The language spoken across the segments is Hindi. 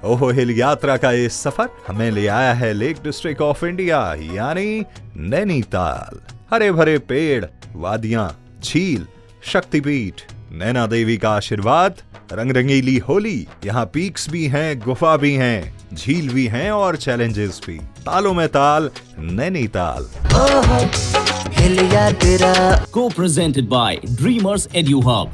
ओहो हिल यात्रा का ये सफर हमें ले आया है लेक डिस्ट्रिक्ट ऑफ इंडिया यानी नैनीताल। हरे भरे पेड़, वादियां, झील, शक्तिपीठ, नैना देवी का आशीर्वाद, रंग रंगीली होली। यहाँ पीक्स भी हैं, गुफा भी हैं, झील भी हैं और चैलेंजेस भी। तालों में ताल, Nainital. Co presented by Dreamers Edu Hub.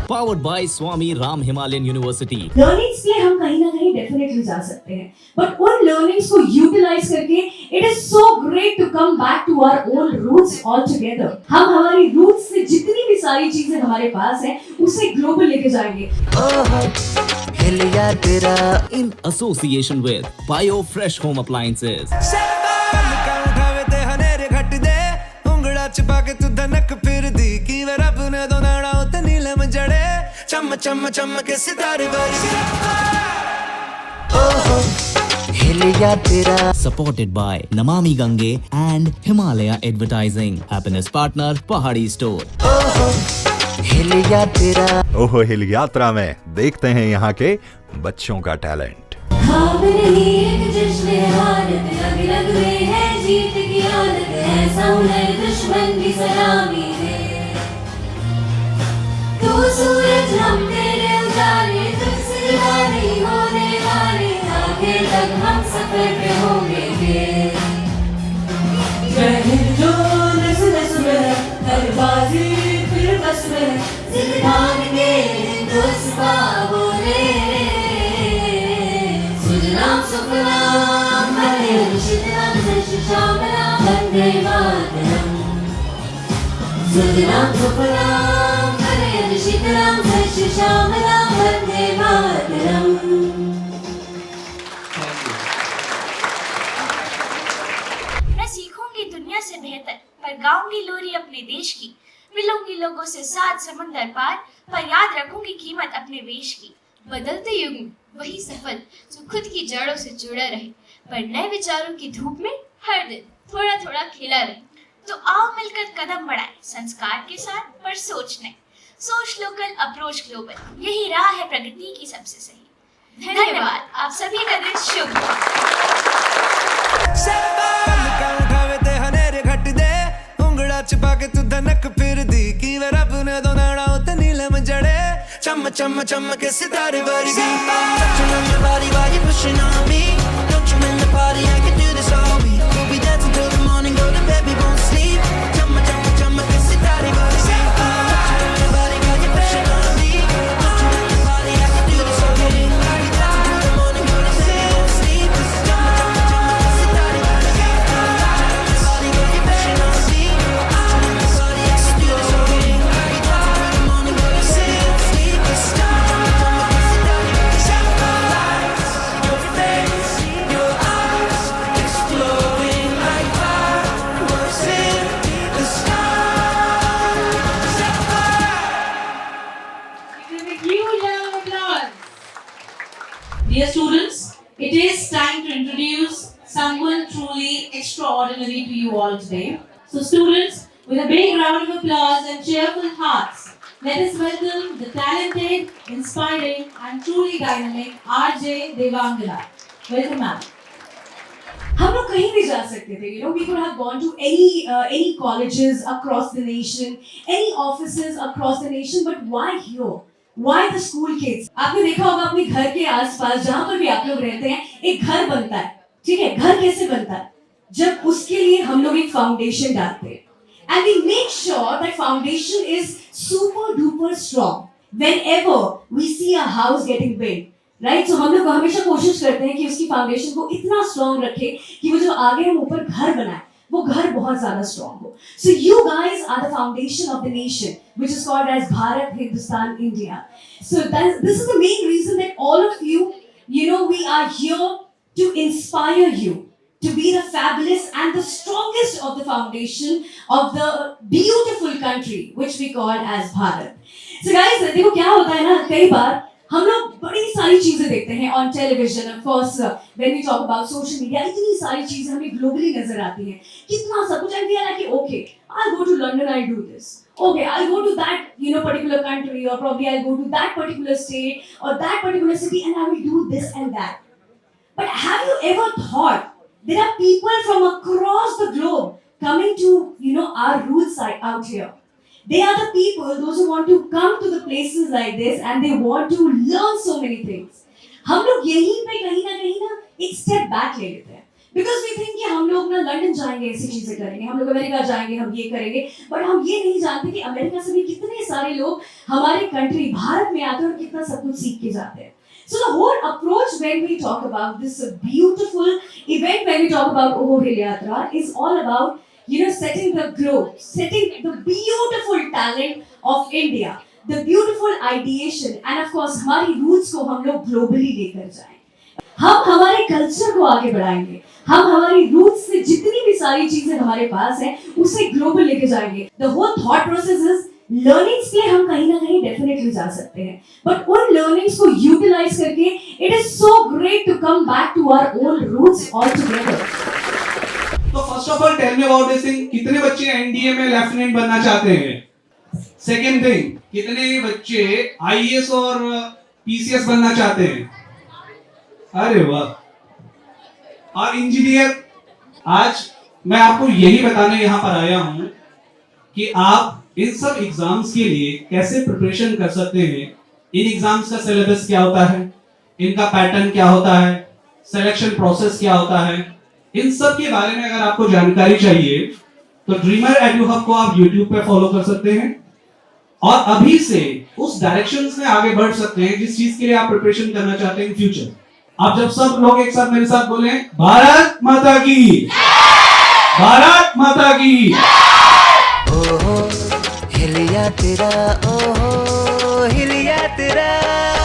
Powered by Swami Ram Himalayan University. Learnings के हम कहीं ना कहीं डेफिनेटली जा सकते हैं, बट उन लर्निंग्स को यूटिलाइज करके it is so great to come back to our old roots all together. हम हमारी रूट्स से जितनी भी सारी चीजें हमारे पास हैं उसे ग्लोबल लेके जाएंगे। In association with Bio Fresh Home Appliances. Supported by Namami Gange and Himalaya Advertising. Happiness partner Pahadi Store. ओहो हिल यात्रा में देखते हैं यहाँ के बच्चों का टैलेंट। मैं सीखूंगी दुनिया से बेहतर, पर गाऊंगी लोरी अपने देश की। मिलूंगी लोगों से सात समंदर पार, पर याद रखूंगी कीमत अपने वेश की। बदलते युग में वही सफल जो खुद की जड़ों से जुड़ा रहे, पर नए विचारों की धूप में हर दिन थोड़ा थोड़ा खिला रहे। तो आओ मिलकर कदम बढ़ाएं संस्कार के साथ, पर सोच नहीं। सोच लोकल, अप्रोच ग्लोबल, यही राह है प्रगति की सबसे सही। धन्यवाद, आप सभी का दिन शुभ हो। Chumma chumma chumma ke sitare vargi touching on your body while you're pushing on me. Don't you in the party, I can do this all week. We'll be dancing till the morning, go to bed, we won't sleep. Chumma chumma chumma ke sitare vargi touching on your body while you're pushing on me. Don't you in the party, I can do this all week. We'll be dancing till the morning, go to bed, we won't sleep. Chumma chumma chumma ke sitare vargi touching on your body while you're pushing on me. Don't you in the party, I can do this all week. We'll be dancing till the morning, go to bed, we won't sleep. Dear students, it is time to introduce someone truly extraordinary to you all today. So students, with a big round of applause and cheerful hearts, let us welcome the talented, inspiring and truly dynamic RJ Devangala. Welcome ma'am. हम लोग कहीं भी जा सकते थे, we could have gone to any colleges across the nation, any offices across the nation, but why here? Why the school kids? आपने देखा होगा अपने घर के आसपास जहाँ पर भी आप लोग रहते हैं, एक घर बनता है, ठीक है? घर कैसे बनता है? जब उसके लिए हम लोग एक फाउंडेशन डालते हैं, and we make sure that foundation is super duper strong whenever we see a house getting built. Right, तो हम लोग हमेशा कोशिश करते हैं कि उसकी फाउंडेशन को इतना स्ट्रॉन्ग रखे कि वो जो आगे हम ऊपर घर बनाए वो घर बहुत ज्यादा स्ट्रॉन्ग हो। So you guys are the foundation of the nation which is called as Bharat, Hindustan, India. So this is the main reason that all of you we are here to inspire you to be the fabulous and the strongest of the foundation of the beautiful country which we call as Bharat. So guys, देखो क्या होता है ना, कई बार हम लोग बड़ी सारी चीजें देखते हैं on television, of course when we talk about social media, इतनी सारी चीजें हमें ग्लोबली नजर आती हैं, कितना सब कुछ, and we are like okay I go to London, I do this, okay I'll go to that particular country, or probably I'll go to that particular state or that particular city, and I will do this and that. But have you ever thought there are people from across the globe coming to our roots side out here? They are the people, those who want to come to the places like this and they want to learn so many things. हम लोग यहीं पे कहीं ना एक स्टेप बैक ले लेते हैं, बिकॉज वी थिंक कि हम लोग ना लंदन जाएंगे, ऐसी चीजें करेंगे, हम लोग अमेरिका जाएंगे, हम ये करेंगे, बट हम ये नहीं जानते कि अमेरिका से भी कितने सारे लोग हमारे कंट्री भारत में आते हैं और कितना सब कुछ सीख के जाते हैं. So the whole approach when we talk about this beautiful event, when we talk about Oho Hill Yatra, is all about setting the growth, setting the beautiful talent of India, the beautiful ideation, and of course हमारी roots को हम लोग globally लेकर जाएं. हम हमारे कल्चर को आगे बढ़ाएंगे, हम हमारी रूट्स से जितनी भी सारी चीजें हमारे पास हैं उसे ग्लोबल लेके जाएंगे. The whole thought process is learnings के हम कहीं ना कहीं डेफिनेटली जा सकते हैं, बट उन लर्निंग्स को यूटिलाइज करके it is so great to come back to our old roots all together. तो first of all tell me about this thing, कितने बच्चे एनडीए में लेफ्टिनेंट बनना चाहते हैं? सेकंड थिंग, कितने बच्चे आईएएस और पीसीएस बनना चाहते हैं? अरे वाह. और इंजीनियर, आज मैं आपको यही बताने यहां पर आया हूं कि आप इन सब एग्जाम्स के लिए कैसे प्रिपरेशन कर सकते हैं. इन एग्जाम्स का सिलेबस क्या होता है, इनका पैटर्न क्या होता है, सिलेक्शन प्रोसेस क्या होता है, इन सब के बारे में अगर आपको जानकारी चाहिए तो ड्रीमर एडू हब को आप YouTube पे फॉलो कर सकते हैं और अभी से उस डायरेक्शंस में आगे बढ़ सकते हैं जिस चीज के लिए आप प्रिपरेशन करना चाहते हैं इन फ्यूचर. आप जब सब लोग एक साथ मेरे साथ बोले भारत माता की, भारत माता की. ओहो हिलिया तेरा, ओहो हिलिया तेरा.